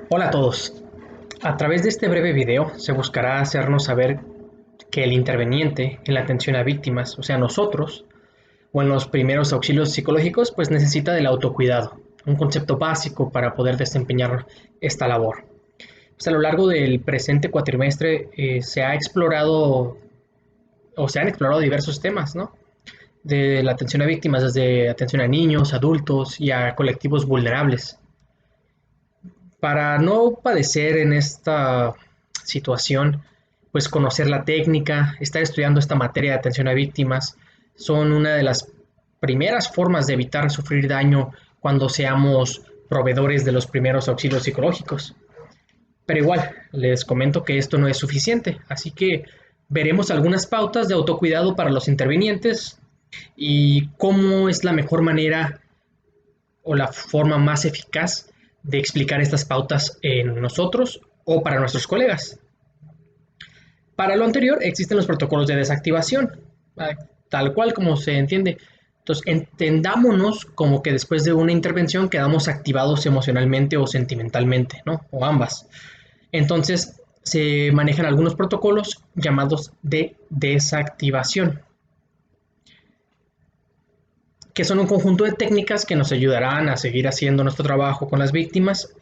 Hola a todos. A través de este breve video se buscará hacernos saber que el interveniente en la atención a víctimas, o sea, nosotros, o en los primeros auxilios psicológicos, pues necesita del autocuidado, un concepto básico para poder desempeñar esta labor. Pues a lo largo del presente cuatrimestre se han explorado diversos temas, ¿no? De la atención a víctimas, desde atención a niños, adultos y a colectivos vulnerables. Para no padecer en esta situación, pues conocer la técnica, estar estudiando esta materia de atención a víctimas, son una de las primeras formas de evitar sufrir daño cuando seamos proveedores de los primeros auxilios psicológicos. Pero igual, les comento que esto no es suficiente, así que veremos algunas pautas de autocuidado para los intervinientes y cómo es la mejor manera o la forma más eficaz de explicar estas pautas en nosotros o para nuestros colegas. Para lo anterior existen los protocolos de desactivación, tal cual como se entiende. Entonces, entendámonos como que después de una intervención quedamos activados emocionalmente o sentimentalmente, ¿no? O ambas. Entonces, se manejan algunos protocolos llamados de desactivación, que son un conjunto de técnicas que nos ayudarán a seguir haciendo nuestro trabajo con las víctimas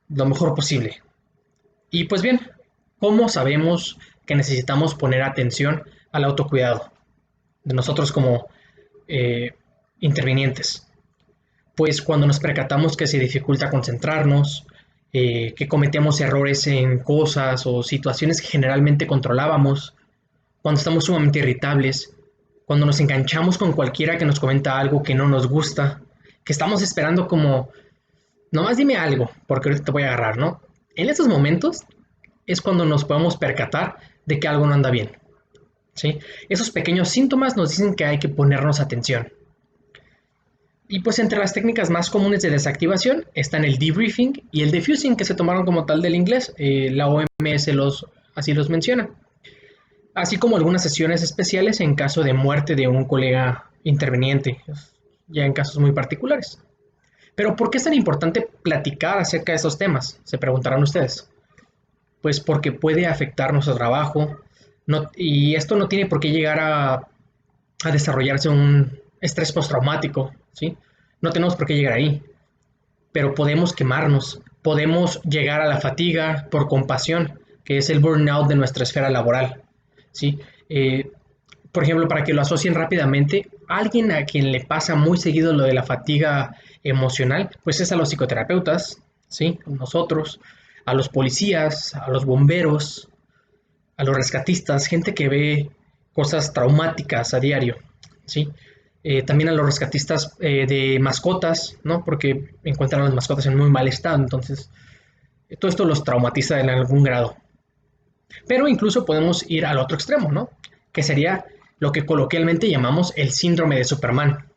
lo mejor posible. Y pues bien, ¿cómo sabemos que necesitamos poner atención al autocuidado de nosotros como eh, intervinientes? Pues cuando nos percatamos que se dificulta concentrarnos, que cometemos errores en cosas o situaciones que generalmente controlábamos, cuando estamos sumamente irritables, cuando nos enganchamos con cualquiera que nos comenta algo que no nos gusta, que estamos esperando como, nomás dime algo, porque ahorita te voy a agarrar, ¿no? En estos momentos es cuando nos podemos percatar de que algo no anda bien, ¿sí? Esos pequeños síntomas nos dicen que hay que ponernos atención. Y pues entre las técnicas más comunes de desactivación están el debriefing y el diffusing, que se tomaron como tal del inglés, la OMS así los menciona, así como algunas sesiones especiales en caso de muerte de un colega interveniente, ya en casos muy particulares. Pero ¿por qué es tan importante platicar acerca de estos temas? Se preguntarán ustedes. Pues porque puede afectar nuestro trabajo, no, y esto no tiene por qué llegar a desarrollarse un estrés postraumático, ¿sí? No tenemos por qué llegar ahí, pero podemos quemarnos, podemos llegar a la fatiga por compasión, que es el burnout de nuestra esfera laboral, ¿sí? Por ejemplo, para que lo asocien rápidamente, alguien a quien le pasa muy seguido lo de la fatiga emocional, pues es a los psicoterapeutas, ¿sí? Nosotros, a los policías, a los bomberos, a los rescatistas, gente que ve cosas traumáticas a diario, ¿sí? También a los rescatistas de mascotas, ¿no? Porque encuentran a las mascotas en muy mal estado, entonces todo esto los traumatiza en algún grado. Pero incluso podemos ir al otro extremo, ¿no? Que sería lo que coloquialmente llamamos el síndrome de Superman.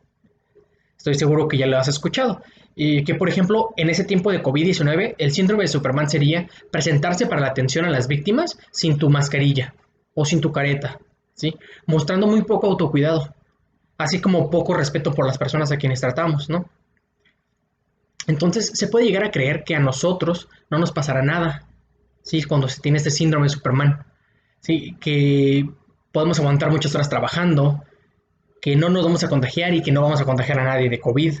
Estoy seguro que ya lo has escuchado. Y que, por ejemplo, en ese tiempo de COVID-19, el síndrome de Superman sería presentarse para la atención a las víctimas sin tu mascarilla o sin tu careta, ¿sí? Mostrando muy poco autocuidado, así como poco respeto por las personas a quienes tratamos, ¿no? Entonces, se puede llegar a creer que a nosotros no nos pasará nada, ¿sí? Cuando se tiene este síndrome de Superman, ¿sí? Que podemos aguantar muchas horas trabajando, que no nos vamos a contagiar y que no vamos a contagiar a nadie de COVID,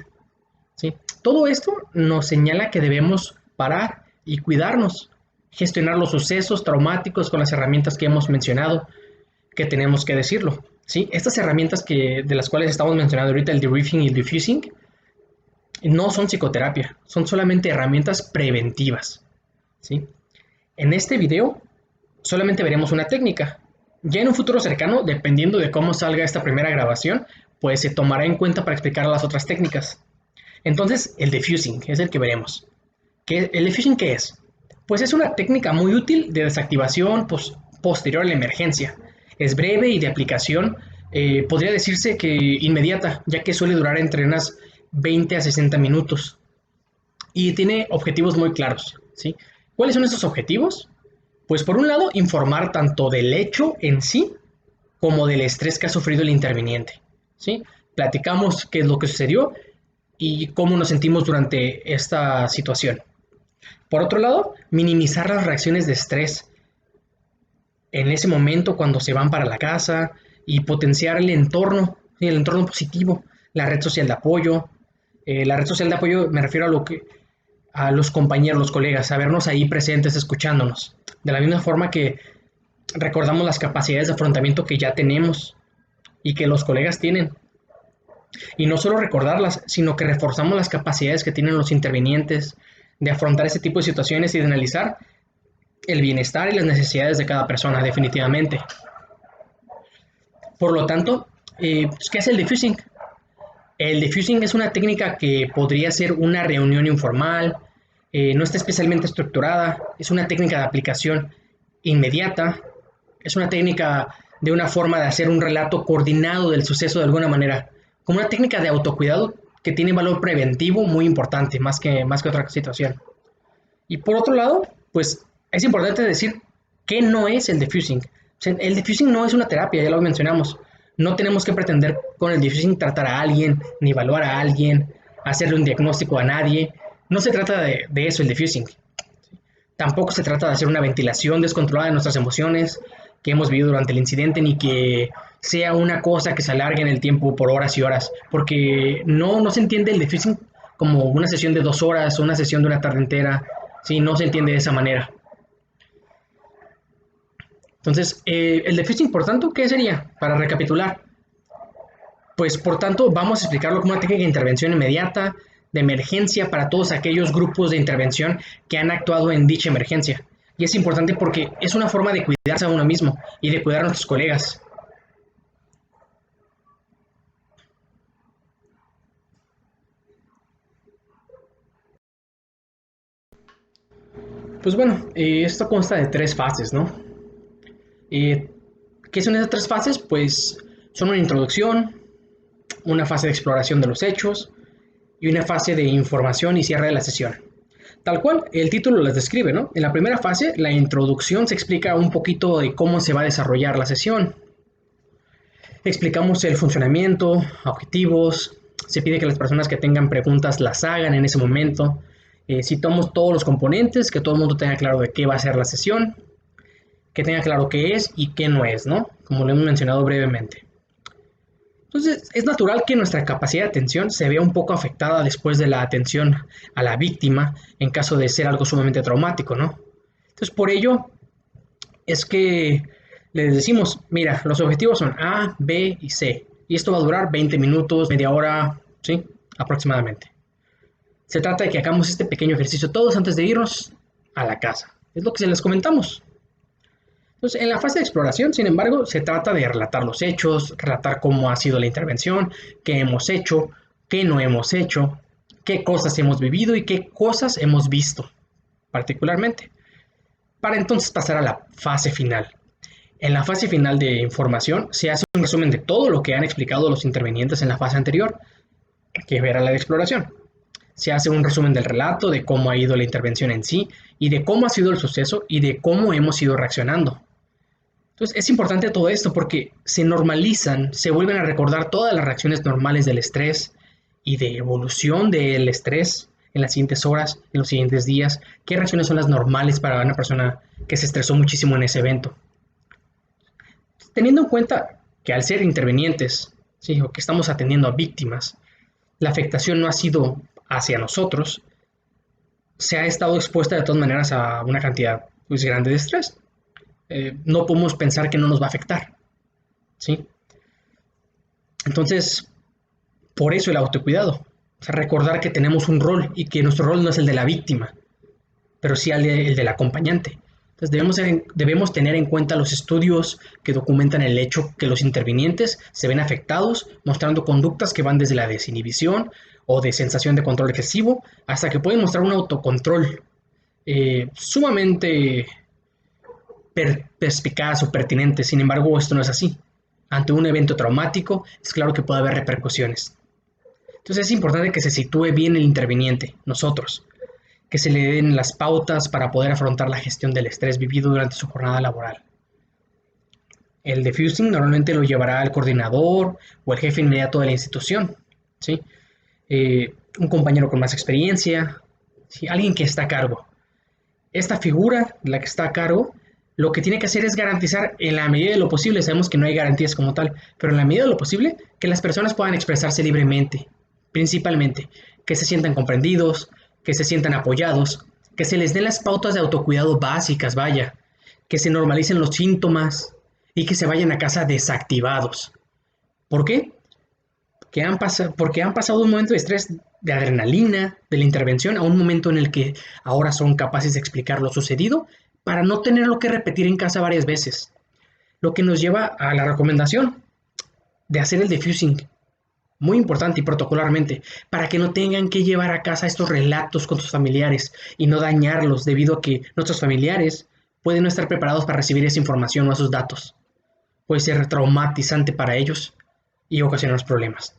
¿sí? Todo esto nos señala que debemos parar y cuidarnos, gestionar los sucesos traumáticos con las herramientas que hemos mencionado, que tenemos que decirlo, ¿sí? Estas herramientas de las cuales estamos mencionando ahorita, el debriefing y el diffusing, no son psicoterapia, son solamente herramientas preventivas, ¿sí? En este video solamente veremos una técnica. Ya en un futuro cercano, dependiendo de cómo salga esta primera grabación, pues se tomará en cuenta para explicar las otras técnicas. Entonces, el diffusing es el que veremos. ¿El diffusing qué es? Pues es una técnica muy útil de desactivación posterior a la emergencia. Es breve y de aplicación, podría decirse que inmediata, ya que suele durar entre unas 20 a 60 minutos. Y tiene objetivos muy claros, ¿sí? ¿Cuáles son esos objetivos? Pues por un lado, informar tanto del hecho en sí como del estrés que ha sufrido el interviniente, ¿sí? Platicamos qué es lo que sucedió y cómo nos sentimos durante esta situación. Por otro lado, minimizar las reacciones de estrés en ese momento cuando se van para la casa y potenciar el entorno positivo, la red social de apoyo. La red social de apoyo me refiero a los compañeros, los colegas, a vernos ahí presentes, escuchándonos. De la misma forma que recordamos las capacidades de afrontamiento que ya tenemos y que los colegas tienen. Y no solo recordarlas, sino que reforzamos las capacidades que tienen los intervinientes de afrontar ese tipo de situaciones y de analizar el bienestar y las necesidades de cada persona, definitivamente. Por lo tanto, ¿qué es el diffusing? El diffusing es una técnica que podría ser una reunión informal, no está especialmente estructurada, es una técnica de aplicación inmediata, es una técnica de una forma de hacer un relato coordinado del suceso de alguna manera, como una técnica de autocuidado que tiene valor preventivo muy importante, más que otra situación. Y por otro lado, pues es importante decir qué no es el diffusing. O sea, el diffusing no es una terapia, ya lo mencionamos. No tenemos que pretender con el diffusing tratar a alguien, ni evaluar a alguien, hacerle un diagnóstico a nadie. No se trata de eso el diffusing. Tampoco se trata de hacer una ventilación descontrolada de nuestras emociones que hemos vivido durante el incidente, ni que sea una cosa que se alargue en el tiempo por horas y horas, porque no se entiende el diffusing como una sesión de 2 horas o una sesión de una tarde entera. Sí, no se entiende de esa manera. Entonces, el diffusing, por tanto, ¿qué sería? Para recapitular, pues por tanto vamos a explicarlo como una técnica de intervención inmediata, de emergencia para todos aquellos grupos de intervención que han actuado en dicha emergencia. Y es importante porque es una forma de cuidarse a uno mismo y de cuidar a nuestros colegas. Pues bueno, esto consta de 3 fases, ¿no? Eh, ¿Qué son esas 3 fases? Pues son una introducción, una fase de exploración de los hechos y una fase de información y cierre de la sesión. Tal cual, el título las describe, ¿no? En la primera fase, la introducción se explica un poquito de cómo se va a desarrollar la sesión. Explicamos el funcionamiento, objetivos, se pide que las personas que tengan preguntas las hagan en ese momento. Citamos todos los componentes, que todo el mundo tenga claro de qué va a ser la sesión, que tenga claro qué es y qué no es, ¿no? Como lo hemos mencionado brevemente. Entonces, es natural que nuestra capacidad de atención se vea un poco afectada después de la atención a la víctima en caso de ser algo sumamente traumático, ¿no? Entonces, por ello es que les decimos, mira, los objetivos son A, B y C, y esto va a durar 20 minutos, media hora, ¿sí? Aproximadamente. Se trata de que hagamos este pequeño ejercicio todos antes de irnos a la casa. Es lo que se les comentamos. Entonces, en la fase de exploración, sin embargo, se trata de relatar los hechos, relatar cómo ha sido la intervención, qué hemos hecho, qué no hemos hecho, qué cosas hemos vivido y qué cosas hemos visto, particularmente, para entonces pasar a la fase final. En la fase final de información se hace un resumen de todo lo que han explicado los intervenientes en la fase anterior, que era la de exploración. Se hace un resumen del relato, de cómo ha ido la intervención en sí, y de cómo ha sido el suceso y de cómo hemos ido reaccionando. Entonces es importante todo esto porque se normalizan, se vuelven a recordar todas las reacciones normales del estrés y de evolución del estrés en las siguientes horas, en los siguientes días, qué reacciones son las normales para una persona que se estresó muchísimo en ese evento. Teniendo en cuenta que al ser intervenientes, ¿sí? O que estamos atendiendo a víctimas, la afectación no ha sido hacia nosotros, se ha estado expuesta de todas maneras a una cantidad pues, grande de estrés. No podemos pensar que no nos va a afectar, ¿sí? Entonces, por eso el autocuidado. O sea, recordar que tenemos un rol y que nuestro rol no es el de la víctima, pero sí el del acompañante. Entonces debemos tener en cuenta los estudios que documentan el hecho que los intervinientes se ven afectados, mostrando conductas que van desde la desinhibición o de sensación de control excesivo, hasta que pueden mostrar un autocontrol sumamente perspicaz o pertinente. Sin embargo, esto no es así. Ante un evento traumático, es claro que puede haber repercusiones. Entonces es importante que se sitúe bien el interviniente, nosotros, que se le den las pautas para poder afrontar la gestión del estrés vivido durante su jornada laboral. El diffusing normalmente lo llevará el coordinador o el jefe inmediato de la institución, ¿sí? Un compañero con más experiencia, ¿sí? Alguien que está a cargo. esta figura, la que está a cargo, lo que tiene que hacer es garantizar en la medida de lo posible, sabemos que no hay garantías como tal, pero en la medida de lo posible, que las personas puedan expresarse libremente, principalmente, que se sientan comprendidos, que se sientan apoyados, que se les den las pautas de autocuidado básicas, vaya, que se normalicen los síntomas y que se vayan a casa desactivados. ¿Por qué? Porque han pasado un momento de estrés, de adrenalina, de la intervención, a un momento en el que ahora son capaces de explicar lo sucedido para no tenerlo que repetir en casa varias veces. Lo que nos lleva a la recomendación de hacer el defusing, muy importante y protocolarmente, para que no tengan que llevar a casa estos relatos con sus familiares y no dañarlos debido a que nuestros familiares pueden no estar preparados para recibir esa información o esos datos. Puede ser traumatizante para ellos y ocasionar problemas.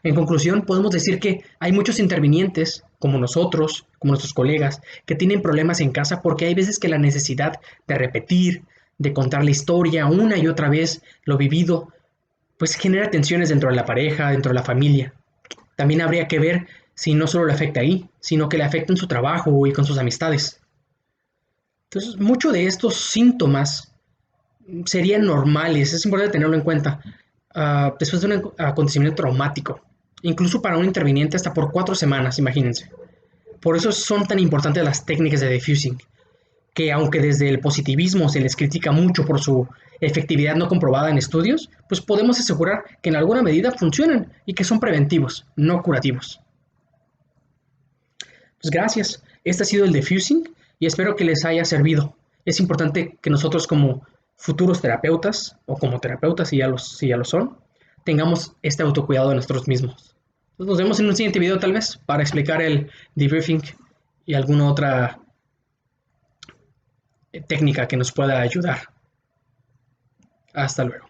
En conclusión, podemos decir que hay muchos intervinientes, como nosotros, como nuestros colegas, que tienen problemas en casa porque hay veces que la necesidad de repetir, de contar la historia una y otra vez, lo vivido, pues genera tensiones dentro de la pareja, dentro de la familia. También habría que ver si no solo le afecta ahí, sino que le afecta en su trabajo y con sus amistades. Entonces, muchos de estos síntomas serían normales, es importante tenerlo en cuenta, después de un acontecimiento traumático, incluso para un interviniente hasta por 4 semanas, imagínense. Por eso son tan importantes las técnicas de diffusing, que aunque desde el positivismo se les critica mucho por su efectividad no comprobada en estudios, pues podemos asegurar que en alguna medida funcionan y que son preventivos, no curativos. Pues gracias, este ha sido el diffusing y espero que les haya servido. Es importante que nosotros como futuros terapeutas o como terapeutas, si ya lo son, tengamos este autocuidado de nosotros mismos. Entonces nos vemos en un siguiente video tal vez para explicar el debriefing y alguna otra técnica que nos pueda ayudar. Hasta luego.